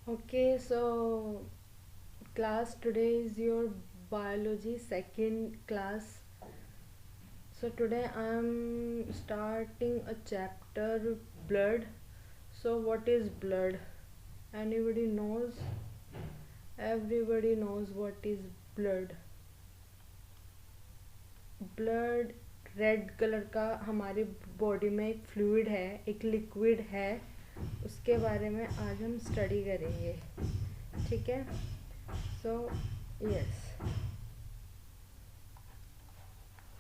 Okay, so class today is your biology second class. So today I am starting a chapter blood. So what is blood? Anybody knows? Everybody knows what is blood. Blood red colour का हमारे body में एक fluid है, एक liquid है, उसके बारे में आज हम स्टडी करेंगे। ठीक है, so yes,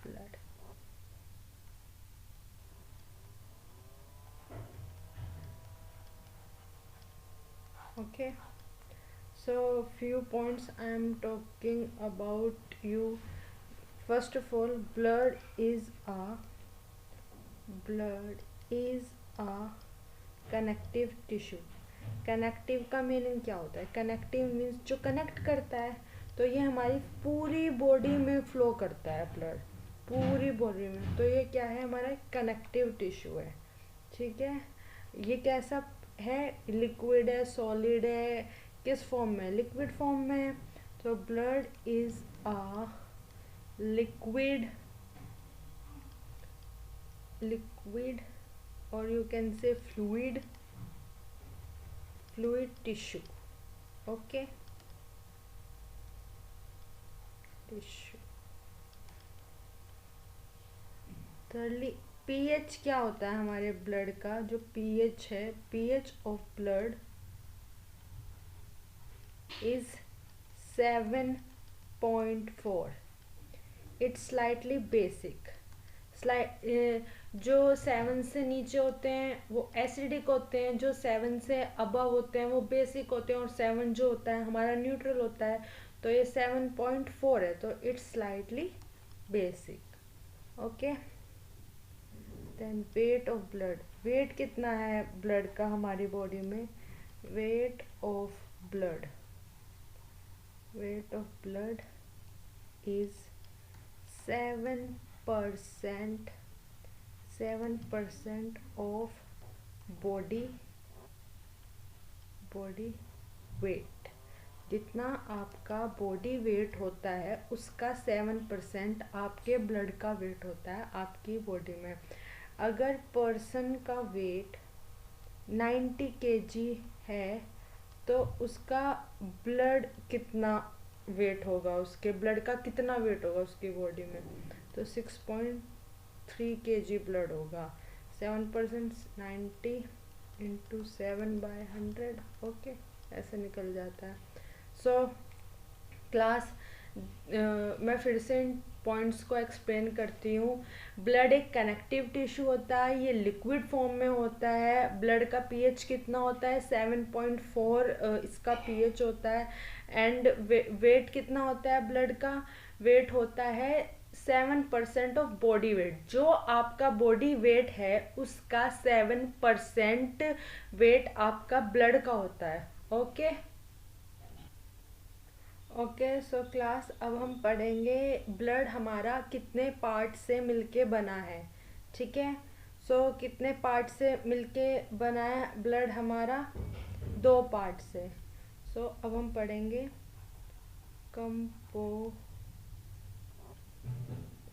blood. Okay, so few points I am talking about you. First of all, blood is a connective tissue. Connective का मीनिंग क्या होता है? कनेक्टिव मीन्स जो कनेक्ट करता है। तो ये हमारी पूरी बॉडी में फ्लो करता है ब्लड, पूरी बॉडी में। तो ये क्या है? हमारा कनेक्टिव टिश्यू है। ठीक है, ये कैसा है? लिक्विड है, सॉलिड है, किस फॉर्म में? लिक्विड फॉर्म में है। तो ब्लड इज अ लिक्विड और यू कैन से fluid tissue. Okay, tissue. thirdly, pH क्या होता है हमारे ब्लड का? जो पीएच है, pH of blood is 7.4। It's slightly basic. जो 7 से नीचे होते हैं वो एसिडिक होते हैं, जो 7 से अबव होते हैं वो बेसिक होते हैं, और 7 जो होता है हमारा न्यूट्रल होता है। तो ये 7.4 है, तो it's slightly basic. Okay, then weight of blood. Weight कितना है ब्लड का हमारी बॉडी में? Weight of blood is 7% 7% of body weight. जितना आपका बॉडी वेट होता है उसका 7% आपके ब्लड का वेट होता है आपकी बॉडी में। अगर पर्सन का वेट 90 kg है तो उसका ब्लड कितना वेट होगा? उसके ब्लड का कितना वेट होगा उसकी बॉडी में? तो 6.3 kg ब्लड होगा। 7% 90 इंटू 7/100। ओके, ऐसे निकल जाता है। सो क्लास, मैं फिर से इन पॉइंट्स को एक्सप्लेन करती हूँ। ब्लड एक कनेक्टिव टिश्यू होता है, ये लिक्विड फॉर्म में होता है। ब्लड का पीएच कितना होता है? 7.4 इसका पीएच होता है। एंड वेट कितना होता है ब्लड का? वेट होता है 7% ऑफ बॉडी वेट। जो आपका बॉडी वेट है उसका 7% वेट आपका ब्लड का होता है। ओके, ओके, सो क्लास, अब हम पढ़ेंगे ब्लड हमारा कितने पार्ट से मिलके बना है। ठीक है, सो कितने पार्ट से मिलके बना है ब्लड हमारा? 2 पार्ट से। सो अब हम पढ़ेंगे कंपो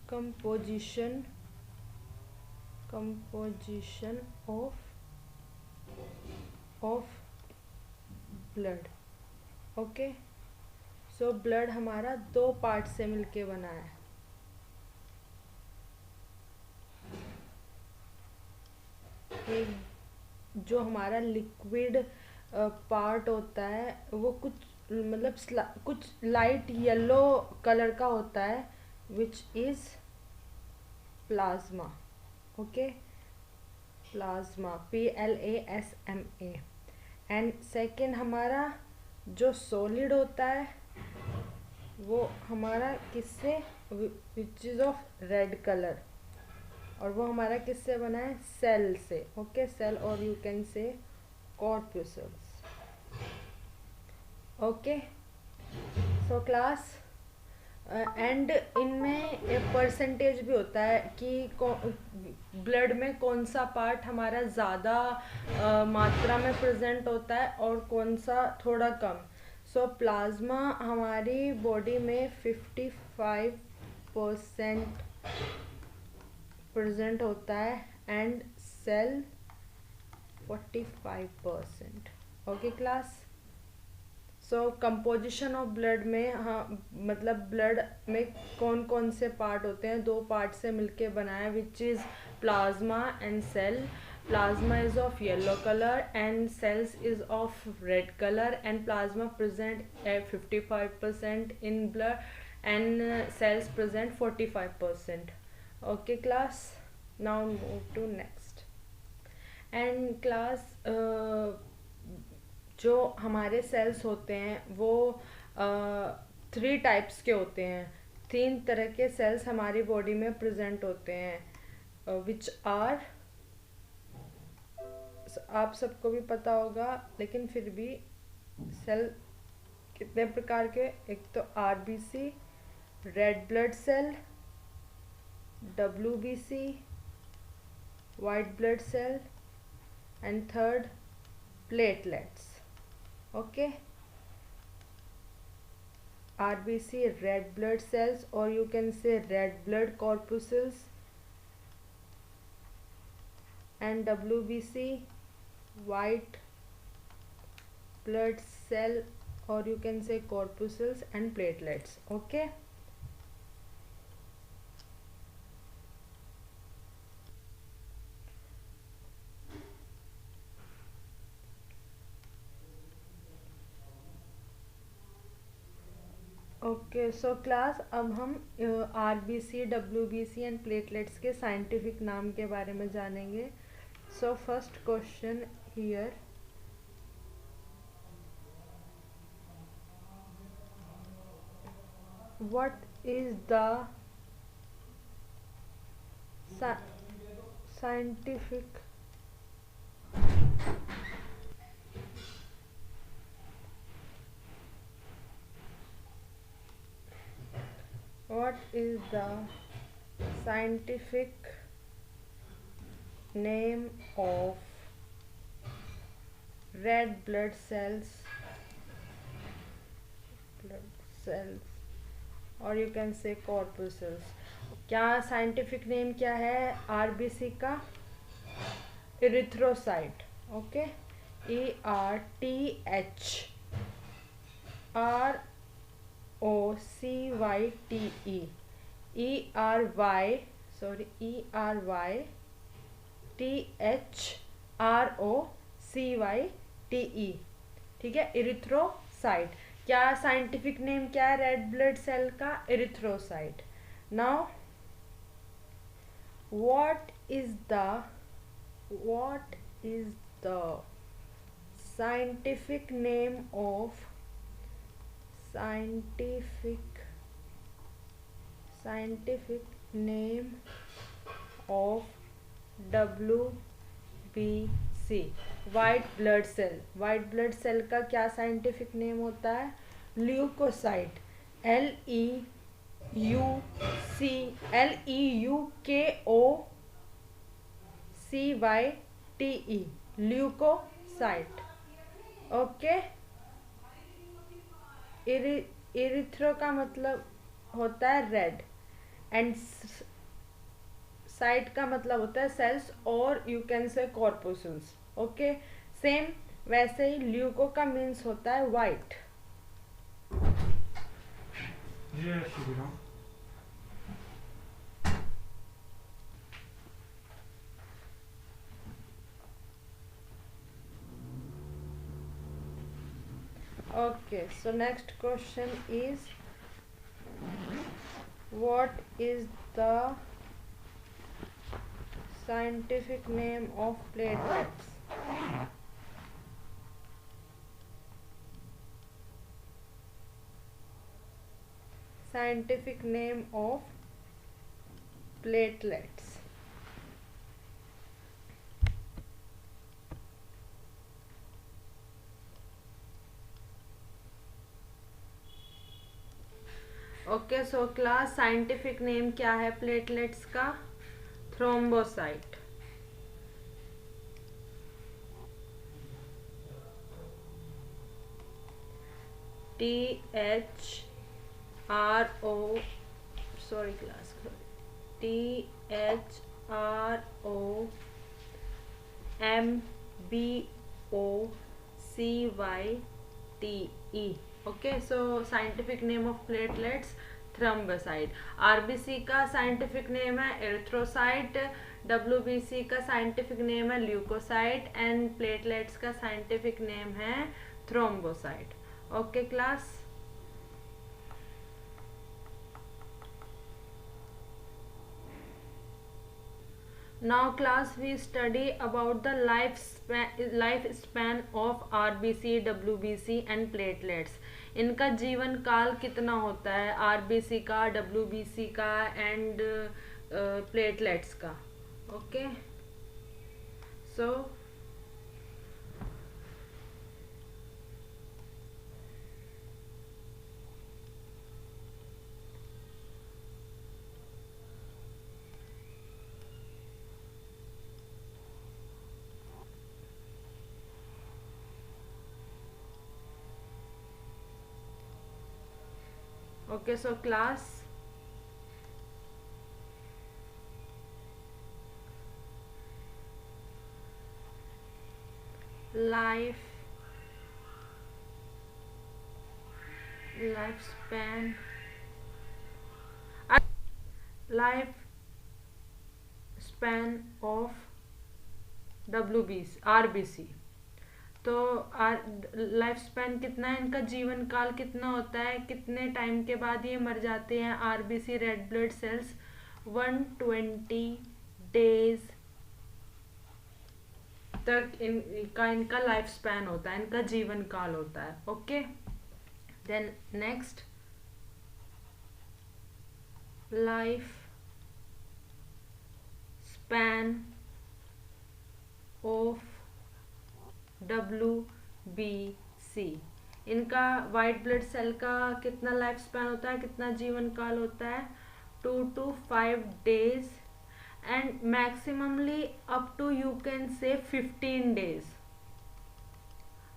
composition composition of blood. Okay, so blood हमारा 2 पार्ट से मिलके बना है। एक जो हमारा लिक्विड पार्ट होता है वो कुछ मतलब कुछ लाइट येलो कलर का होता है, which is plasma. Okay, plasma, PLASMA। And second हमारा जो सॉलिड होता है वो हमारा किससे? Which is of red colour, और वो हमारा किससे बना है? सेल से। ओके, सेल, और you can say corpuscles. Okay, so class, and इनमें परसेंटेज भी होता है कि ब्लड में कौन सा पार्ट हमारा ज़्यादा मात्रा में प्रेजेंट होता है और कौन सा थोड़ा कम। सो प्लाज्मा हमारी बॉडी में 55% प्रेजेंट होता है and cell 45%। Okay class. So composition of blood में, हाँ मतलब ब्लड में कौन कौन से पार्ट होते हैं, दो पार्ट से मिलके बना है, which is plasma and cell. Plasma is of yellow colour and cells is of red colour and plasma present at 55% in blood and cells present 45%। Okay class, now move to next. And class जो हमारे sales होते हैं वो 3 types के होते हैं। 3 तरह के सेल्स हमारी बॉडी में प्रेजेंट होते हैं, विच आर, आप सबको भी पता होगा लेकिन फिर भी, सेल कितने प्रकार के, एक तो RBC, red blood cell, WBC, white blood cell and third platelets. Okay, RBC red blood cells, or you can say red blood corpuscles, and WBC white blood cell, or you can say corpuscles and platelets. Okay, okay so class, अब हम RBC, WBC and platelets के scientific नाम के बारे में जानेंगे। So first question here, what is the scientific what is the scientific name of red blood cells, or you can say corpuscles? क्या scientific name क्या है आरबीसी का? इरिथ्रोसाइट। ओके, ERTHROCYTE, ERYTHROCYTE, ठीक है, इरिथ्रोसाइट। क्या साइंटिफिक नेम क्या है red blood cell का? Erythrocyte. Now what is the scientific name of WBC, white blood cell? White blood cell का क्या साइंटिफिक नेम होता है? Leukocyte. LEUKOCYTE, leukocyte. Okay, erythro का मतलब होता है रेड एंड साइट का मतलब होता है सेल्स, और you can say corpuscles. Okay, same वैसे ही ल्यूको का मीन्स होता है white. Okay, so next question is, what is the scientific name of platelets? Scientific name of platelets. Okay so class scientific name क्या है platelets का? Thrombocyte. THRO, sorry class, THROMBOCYTE। Okay so scientific name of platelets thrombocyte. RBC का scientific name है erythrocyte, WBC का scientific name है leucocyte and platelets का scientific name है thrombocyte. Okay class. Now class we study about the lifespan of RBC, WBC and platelets. इनका जीवन काल कितना होता है RBC का, WBC का एंड प्लेटलेट्स का? Okay so okay so class lifespan of WBC RBC। तो लाइफ स्पैन कितना है इनका, जीवन काल कितना होता है, कितने टाइम के बाद ये मर जाते हैं RBC red blood cells? 120 days तक इनका लाइफ स्पैन होता है, इनका जीवन काल होता है। Okay then next, life span of WBC। इनका वाइट ब्लड सेल का कितना लाइफ स्पैन होता है, कितना जीवन काल होता है? 2 to 5 days and maximumly up to you can say 15 days.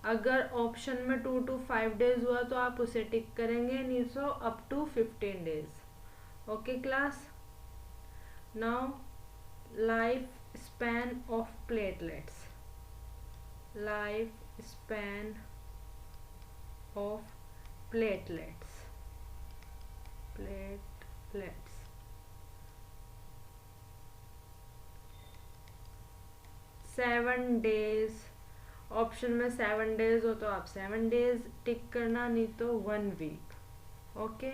अगर ऑप्शन में 2 to 5 डेज हुआ तो आप उसे टिक करेंगे, नहीं so up to 15 days. Okay class. Now life span of platelets, life span of platelets 7 days. Option में 7 days हो तो आप 7 डेज टिक करना, नहीं तो 1 week. Okay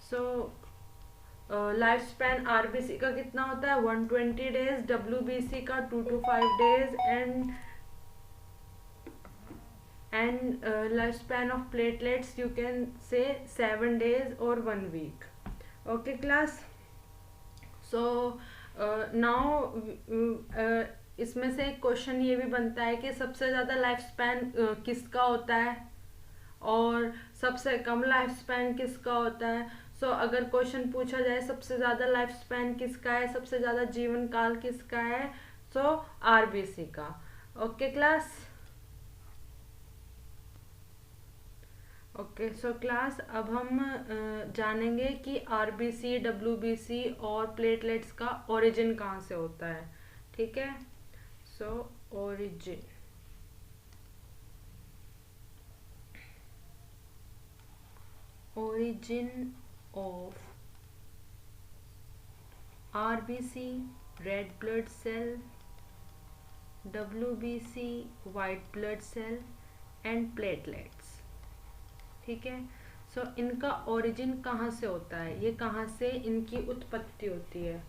so life span RBC का कितना होता है? 120 डेज, डब्ल्यूबीसी का 2 to 5 days and lifespan of platelets you can say 7 days or 1 week. Okay class, so now इसमें से एक क्वेश्चन ये भी बनता है कि सबसे ज़्यादा लाइफ स्पैन किसका होता है और सबसे कम लाइफ स्पैन किसका होता है। सो अगर क्वेश्चन पूछा जाए सबसे ज़्यादा लाइफ स्पैन किसका है, सबसे ज़्यादा जीवन काल किसका है, सो आरबीसी का। Okay class. Okay so class अब हम जानेंगे कि आरबीसी, डब्ल्यूबीसी और प्लेटलेट्स का ओरिजिन कहाँ से होता है। ठीक है, सो origin of RBC red blood cell, WBC white blood cell and platelets। ठीक है, सो इनका ओरिजिन कहाँ से होता है, ये कहाँ से इनकी उत्पत्ति होती है?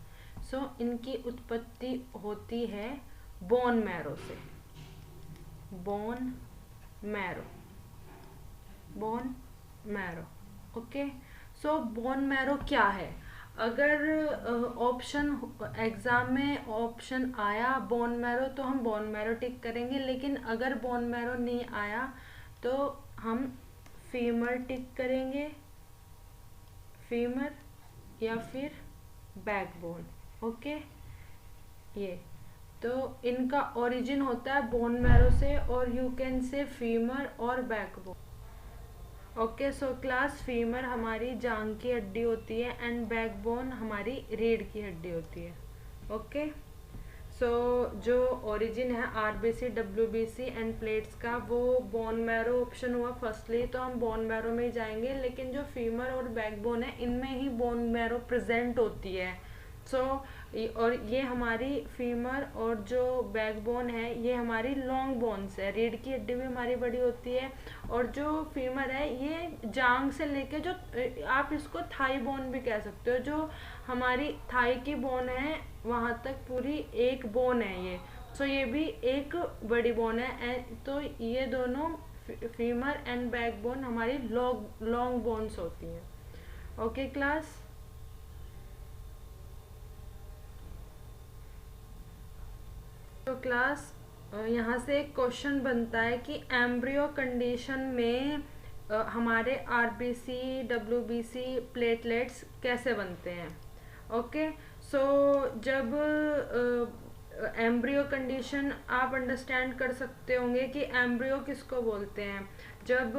सो इनकी उत्पत्ति होती है बोन मैरो से। Bone marrow. Okay so bone marrow क्या है? अगर ऑप्शन एग्जाम में ऑप्शन आया बोन मैरो तो हम बोन मैरो टिक करेंगे, लेकिन अगर बोन मैरो नहीं आया तो हम फीमर टिक करेंगे, फीमर या फिर बैकबोन। ओके, ये तो इनका ओरिजिन होता है बोन मैरो से, और यू कैन से फीमर और backbone. Okay, so class, femur हमारी जांग की हड्डी होती है एंड बैकबोन हमारी रीढ़ की हड्डी होती है। ओके, सो जो ओरिजिन है आरबीसी, डब्ल्यूबीसी एंड प्लेट्स का, वो बोन मैरो ऑप्शन हुआ फर्स्टली, तो हम बोन मैरो में ही जाएंगे। लेकिन जो फीमर और बैकबोन है इनमें ही बोन मैरो प्रेजेंट होती है। सो और ये हमारी फीमर और जो बैकबोन है ये हमारी लॉन्ग बोन्स है। रीढ़ की हड्डी भी हमारी बड़ी होती है, और जो फीमर है ये जांग से लेके जो आप इसको थाई बोन भी कह सकते हो, जो हमारी थाई की बोन है वहाँ तक पूरी एक बोन है ये। सो ये भी एक बड़ी बोन है। तो ये दोनों फीमर एंड बैकबोन हमारी लॉन्ग बोन्स होती हैं। ओके क्लास, तो क्लास यहाँ से एक क्वेश्चन बनता है कि एम्ब्रियो कंडीशन में हमारे आरबीसी, डब्ल्यूबीसी, प्लेटलेट्स कैसे बनते हैं। ओके, सो जब एम्ब्रियो कंडीशन आप अंडरस्टैंड कर सकते होंगे कि एम्ब्रियो किसको बोलते हैं। जब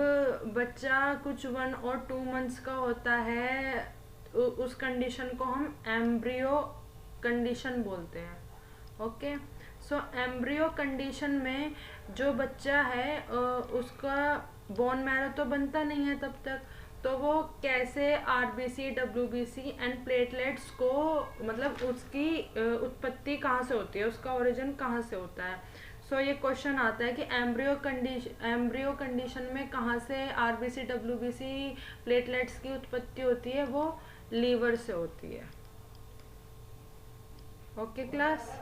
बच्चा कुछ 1 और 2 मंथ्स का होता है उस कंडीशन को हम एम्ब्रियो कंडीशन बोलते हैं। ओके, सो एम्ब्रियो कंडीशन में जो बच्चा है उसका बोन मैरो तो बनता नहीं है तब तक, तो वो कैसे आरबीसी, डब्ल्यूबीसी एंड प्लेटलेट्स को, मतलब उसकी उत्पत्ति कहाँ से होती है, उसका ओरिजिन कहाँ से होता है। सो ये क्वेश्चन आता है कि एम्ब्रियो कंडीशन में कहाँ से आरबीसी, डब्ल्यूबीसी, प्लेटलेट्स की उत्पत्ति होती है। वो लीवर से होती है। ओके क्लास,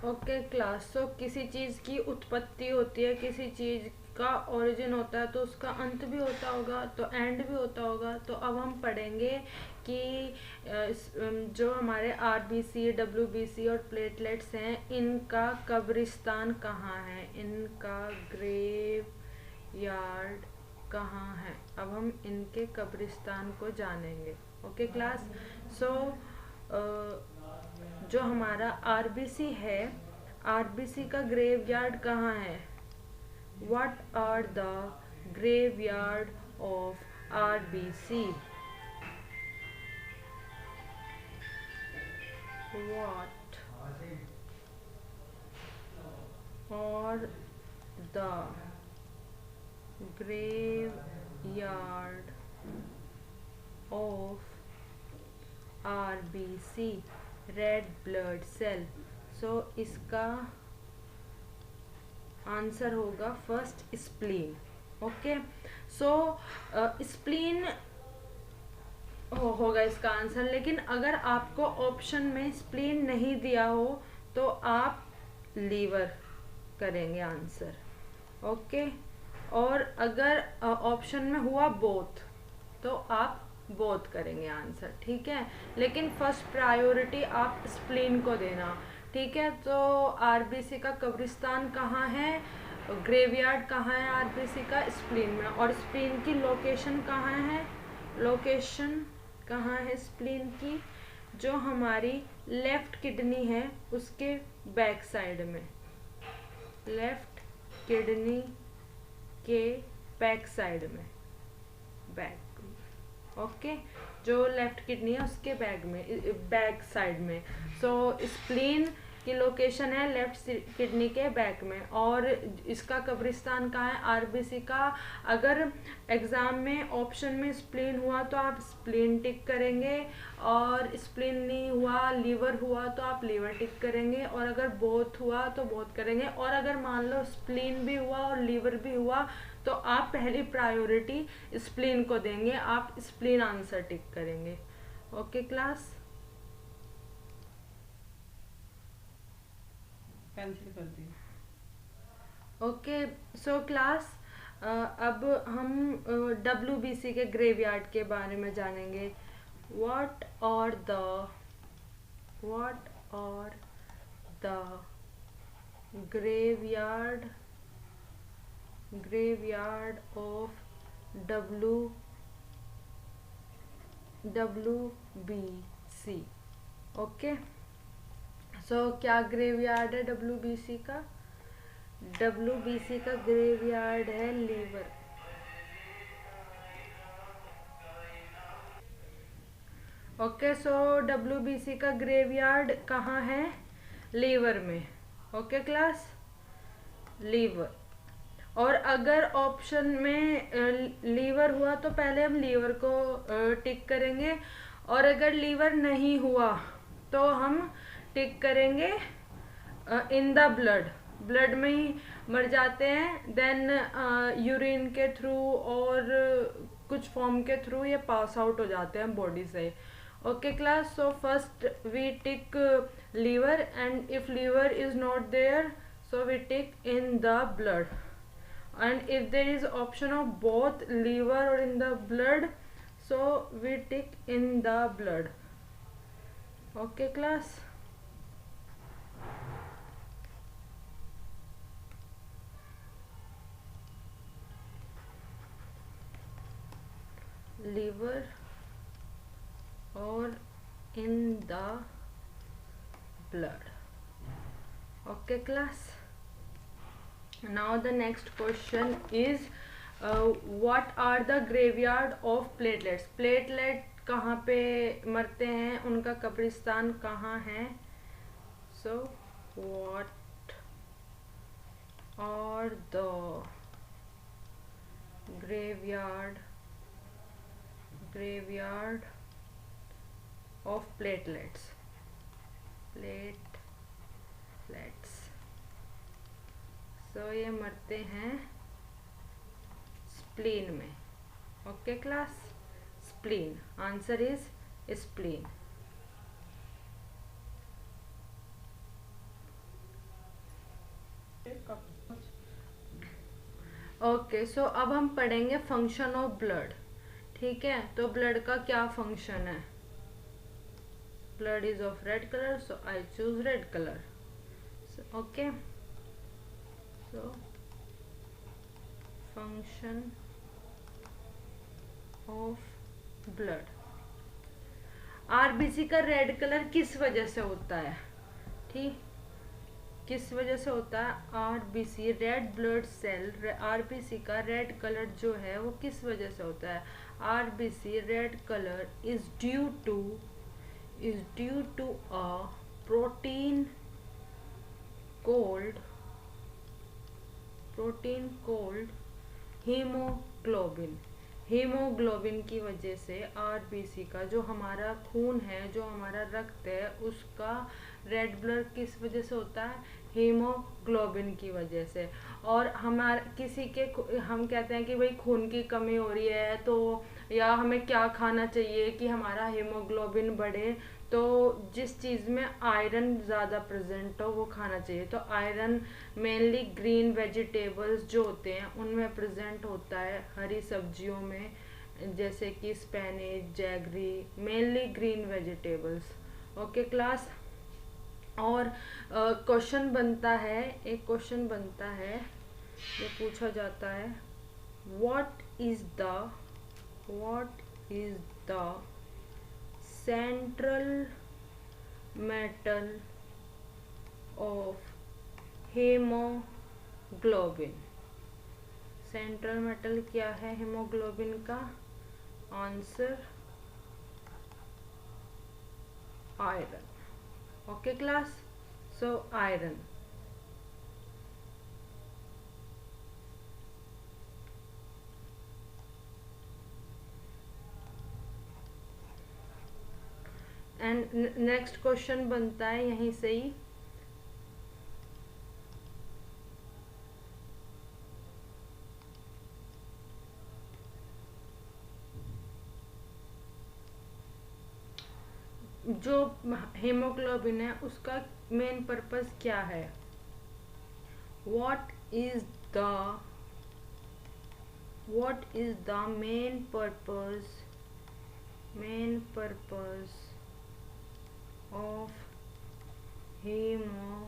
ओके क्लास, सो किसी चीज़ की उत्पत्ति होती है, किसी चीज़ का ओरिजिन होता है, तो उसका अंत भी होता होगा, तो एंड भी होता होगा। तो अब हम पढ़ेंगे कि जो हमारे आरबीसी, डब्ल्यूबीसी और प्लेटलेट्स हैं इनका कब्रिस्तान कहाँ है, इनका ग्रेव यार्ड कहाँ है। अब हम इनके कब्रिस्तान को जानेंगे। ओके क्लास, सो जो हमारा आरबीसी है, आरबीसी का ग्रेवयार्ड कहाँ है। What are the graveyard of RBC. What are the graveyard of RBC, red blood cell. So इसका आंसर होगा first spleen. Okay, so spleen होगा इसका आंसर। लेकिन अगर आपको ऑप्शन में स्प्लीन नहीं दिया हो तो आप लीवर करेंगे आंसर। ओके, और अगर ऑप्शन में हुआ बोथ तो आप बोथ करेंगे आंसर। ठीक है, लेकिन फर्स्ट प्रायोरिटी आप स्प्लीन को देना। ठीक है, तो आरबीसी का कब्रिस्तान कहाँ है, ग्रेवयार्ड कहाँ है आरबीसी का, स्प्लीन में। और स्प्लीन की लोकेशन कहाँ है, लोकेशन कहाँ है स्प्लीन की, जो हमारी लेफ्ट किडनी है उसके बैक साइड में, लेफ्ट किडनी के बैक साइड में, बैक। ओके, जो लेफ्ट किडनी है उसके बैक साइड में। सो स्प्लीन की लोकेशन है लेफ्ट किडनी के बैक में। और इसका कब्रिस्तान कहाँ है आरबीसी का। अगर एग्जाम में ऑप्शन में स्प्लीन हुआ तो आप स्प्लीन टिक करेंगे, और स्प्लीन नहीं हुआ, लीवर हुआ तो आप लीवर टिक करेंगे, और अगर बोथ हुआ तो बोथ करेंगे। और अगर मान लो स्प्लीन भी हुआ और लीवर भी हुआ तो आप पहली प्रायोरिटी स्प्लीन को देंगे, आप स्प्लीन आंसर टिक करेंगे। ओके क्लास, कैंसिल कर दी। ओके, सो क्लास अब हम डब्ल्यूबीसी के ग्रेवयार्ड के बारे में जानेंगे। What are the graveyard of WBC। Okay, so क्या ग्रेवयार्ड है WBC का? WBC का ग्रेवयार्ड है लीवर। ओके, सो WBC का ग्रेवयार्ड कहाँ है? लीवर में। Okay class, liver. और अगर ऑप्शन में लीवर हुआ तो पहले हम लीवर को टिक करेंगे, और अगर लीवर नहीं हुआ तो हम टिक करेंगे इन द ब्लड। ब्लड में ही मर जाते हैं, देन यूरिन के थ्रू और कुछ फॉर्म के थ्रू ये पास आउट हो जाते हैं बॉडी से। Okay class, so first we take liver, and if liver is not there, so we tick in the blood, and if there is option of both liver or in the blood, so we tick in the blood. Okay class, liver or in the blood. Okay class, now the next question is what are the graveyard of platelets? Platelet कहाँ पे मरते हैं, उनका कब्रिस्तान कहाँ है? So what are the graveyard of platelets? So ये मरते हैं स्प्लीन में। Okay class, spleen, answer is spleen. Okay, so अब हम पढ़ेंगे फंक्शन ऑफ ब्लड। ठीक है, तो ब्लड का क्या फंक्शन है? Blood is of red colour, so I choose red colour. Okay, so function of blood. RBC का रेड कलर किस वजह से होता है? ठीक, किस वजह से होता है? RBC, red blood cell, RBC का रेड कलर जो है वो किस वजह से होता है? RBC red colour is due to a protein called haemoglobin. Haemoglobin की वजह से आरबीसी का जो हमारा खून है, जो हमारा रक्त है, उसका रेड ब्लड किस वजह से होता है? हीमोग्लोबिन की वजह से। और हमारे किसी के हम कहते हैं कि भाई खून की कमी हो रही है, तो या हमें क्या खाना चाहिए कि हमारा हीमोग्लोबिन बढ़े? तो जिस चीज़ में आयरन ज़्यादा प्रेजेंट हो वो खाना चाहिए। तो आयरन मेनली ग्रीन वेजिटेबल्स जो होते हैं उनमें प्रेजेंट होता है, हरी सब्जियों में, जैसे कि Spanish, jaggery, mainly green vegetables. Okay class, और क्वेश्चन बनता है, एक क्वेश्चन बनता है, ये पूछा जाता है, what is the central metal of haemoglobin? Central metal क्या है हीमोग्लोबिन का? Answer iron. Okay class, so iron. And next question बनता है यहीं से ही, जो हीमोग्लोबिन है उसका मेन पर्पस क्या है? What is the main purpose of haemoglobin?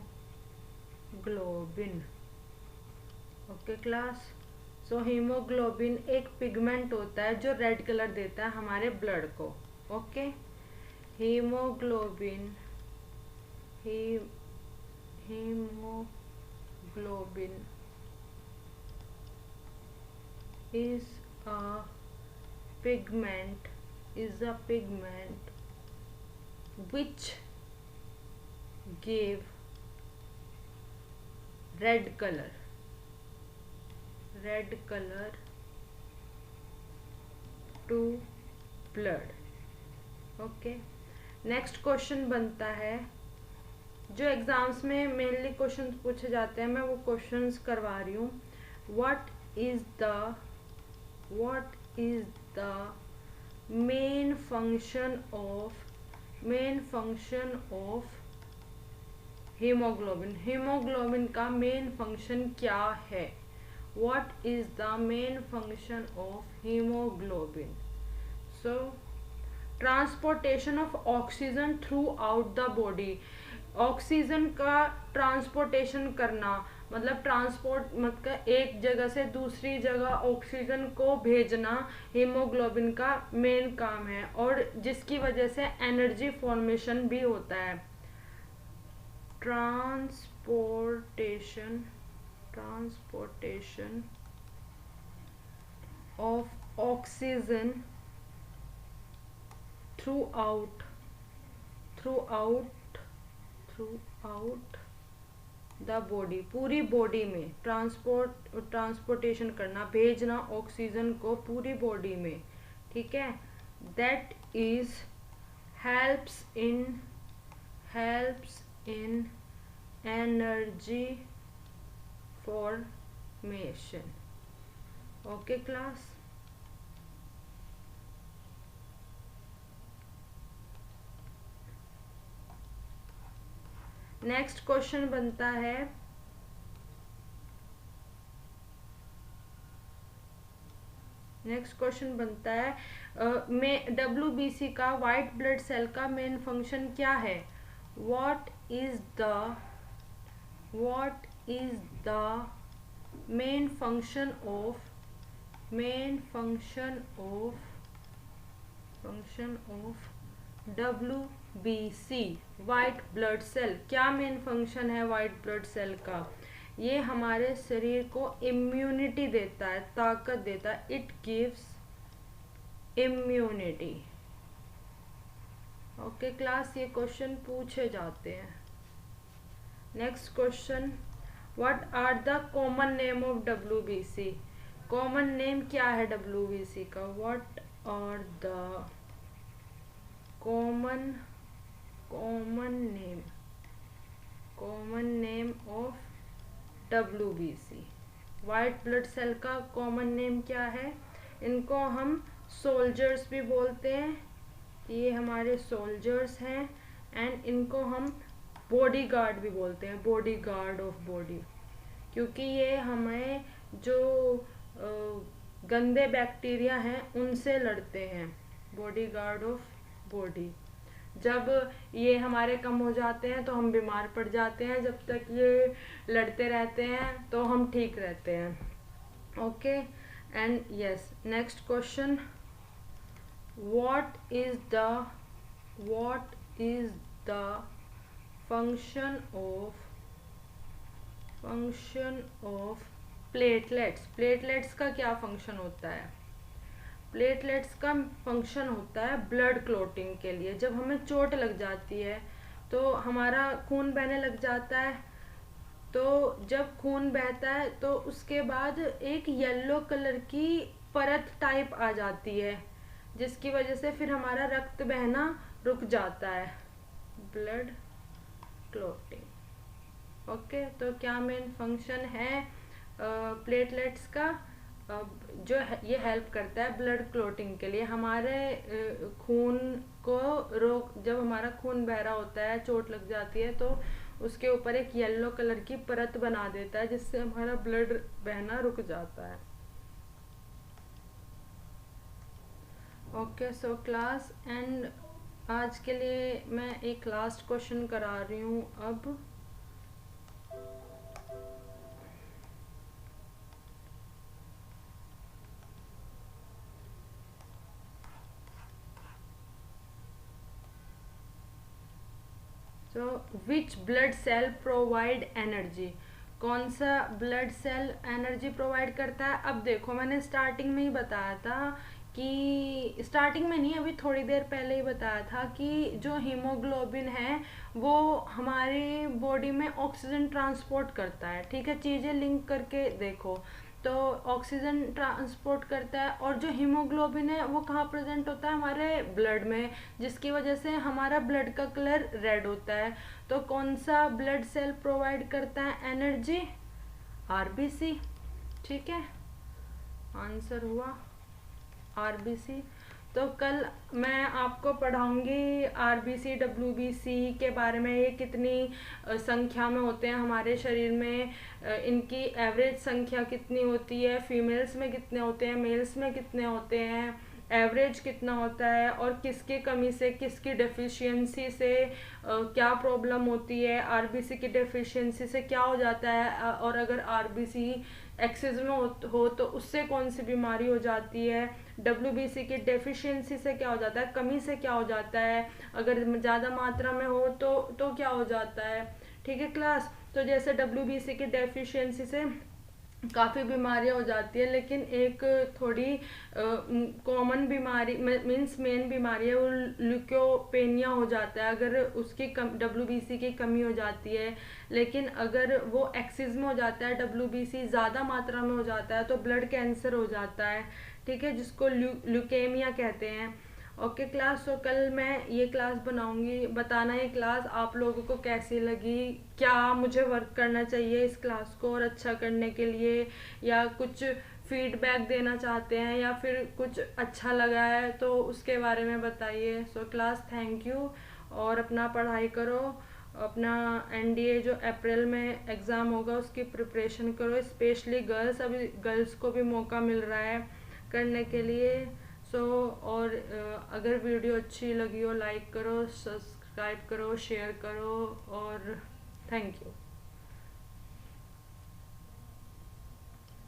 Okay class, so haemoglobin एक पिगमेंट होता है जो रेड कलर देता है हमारे ब्लड को। Okay, haemoglobin, he haemoglobin is a pigment, which give red color to blood. Okay, next question बनता है, जो एग्जाम्स में मेनली क्वेश्चंस पूछे जाते हैं, मैं वो क्वेश्चंस करवा रही हूँ. What is the main function of haemoglobin का मेन फंक्शन क्या है? What is the main function of haemoglobin? So transportation of oxygen through out the body. Oxygen का ट्रांसपोर्टेशन करना, मतलब ट्रांसपोर्ट मतलब एक जगह से दूसरी जगह ऑक्सीजन को भेजना हीमोग्लोबिन का मेन काम है, और जिसकी वजह से एनर्जी फॉर्मेशन भी होता है. Transportation of oxygen throughout the body, पूरी बॉडी में ट्रांसपोर्टेशन करना, भेजना ऑक्सीजन को पूरी बॉडी में. ठीक है, that is helps in energy formation. Okay class, next question बनता है, में WBC का वाइट ब्लड सेल का मेन फंक्शन क्या है? What is the main function of WBC white blood cell. क्या मेन फंक्शन है वाइट ब्लड सेल का? ये हमारे शरीर को इम्यूनिटी देता है, ताकत देता है. It gives immunity. Okay class, ये क्वेश्चन पूछे जाते हैं. Next question, what are the common name of WBC? Common name क्या है WBC का? What are the common name of WBC? White blood cell का कॉमन नेम क्या है? इनको हम सोल्जर्स भी बोलते हैं, ये हमारे सोल्जर्स हैं. एंड इनको हम बॉडी गार्ड भी बोलते हैं, बॉडी गार्ड ऑफ बॉडी, क्योंकि ये हमें जो गंदे बैक्टीरिया हैं उनसे लड़ते हैं. Body guard of body. जब ये हमारे कम हो जाते हैं तो हम बीमार पड़ जाते हैं, जब तक ये लड़ते रहते हैं तो हम ठीक रहते हैं. Okay, and yes, next question, what is the function of platelets? Platelets का क्या फंक्शन होता है? प्लेटलेट्स का फंक्शन होता है ब्लड क्लॉटिंग के लिए. जब हमें चोट लग जाती है तो हमारा खून बहने लग जाता है, तो जब खून बहता है तो उसके बाद एक येलो कलर की परत टाइप आ जाती है, जिसकी वजह से फिर हमारा रक्त बहना रुक जाता है. Blood clotting. ओके, तो क्या मेन फंक्शन है प्लेटलेट्स का? जो ये हेल्प करता है ब्लड क्लॉटिंग के लिए. हमारे खून को जब हमारा खून बह रहा होता है, चोट लग जाती है, तो उसके ऊपर एक येलो कलर की परत बना देता है, जिससे हमारा ब्लड बहना रुक जाता है. ओके, सो क्लास, एंड आज के लिए मैं एक लास्ट क्वेश्चन करा रही हूँ अब. So which blood cell provide energy, कौन सा ब्लड सेल एनर्जी प्रोवाइड करता है। अब देखो मैंने स्टार्टिंग में ही बताया था कि, स्टार्टिंग में नहीं अभी थोड़ी देर पहले ही बताया था कि जो हीमोग्लोबिन है वो हमारी बॉडी में ऑक्सीजन ट्रांसपोर्ट करता है। ठीक है, चीज़ें लिंक करके देखो तो ऑक्सीजन ट्रांसपोर्ट करता है, और जो हीमोग्लोबिन है वो कहाँ प्रेजेंट होता है, हमारे ब्लड में, जिसकी वजह से हमारा ब्लड का कलर रेड होता है। तो कौन सा ब्लड सेल प्रोवाइड करता है एनर्जी, आरबीसी। ठीक है, आंसर हुआ आरबीसी। तो कल मैं आपको पढ़ाऊंगी आरबीसी डब्ल्यूबीसी के बारे में, ये कितनी संख्या में होते हैं हमारे शरीर में, इनकी एवरेज संख्या कितनी होती है, फीमेल्स में कितने होते हैं, मेल्स में कितने होते हैं, एवरेज कितना होता है, और किसकी कमी से, किसकी डेफिशिएंसी से क्या प्रॉब्लम होती है, आरबीसी की डेफिशिएंसी से क्या हो जाता है, और अगर आरबीसी एक्सेस में हो तो उससे कौन सी बीमारी हो जाती है, डब्ल्यूबीसी की डेफिशिएंसी से क्या हो जाता है, कमी से क्या हो जाता है, अगर ज़्यादा मात्रा में हो तो क्या हो जाता है। ठीक है क्लास, तो जैसे डब्ल्यूबीसी की डेफिशिएंसी से काफ़ी बीमारियां हो जाती है, लेकिन एक थोड़ी कॉमन बीमारी मीन्स मेन बीमारी है वो ल्यूकोपेनिया हो जाता है अगर उसकी डब्ल्यूबीसी की कमी हो जाती है। लेकिन अगर वो एक्सिस में हो जाता है, डब्ल्यूबीसी ज़्यादा मात्रा में हो जाता है, तो ब्लड कैंसर हो जाता है। ठीक है, जिसको ल्यूकेमिया कहते हैं। ओके क्लास, तो कल मैं ये क्लास बनाऊंगी, बताना ये क्लास आप लोगों को कैसी लगी, क्या मुझे वर्क करना चाहिए इस क्लास को और अच्छा करने के लिए, या कुछ फीडबैक देना चाहते हैं, या फिर कुछ अच्छा लगा है तो उसके बारे में बताइए। सो क्लास थैंक यू, और अपना पढ़ाई करो, अपना एनडीए जो अप्रैल में एग्ज़ाम होगा उसकी प्रिपरेशन करो, स्पेशली गर्ल्स, अभी गर्ल्स को भी मौका मिल रहा है करने के लिए। और अगर वीडियो अच्छी लगी हो लाइक करो, सब्सक्राइब करो, शेयर करो, और थैंक यू।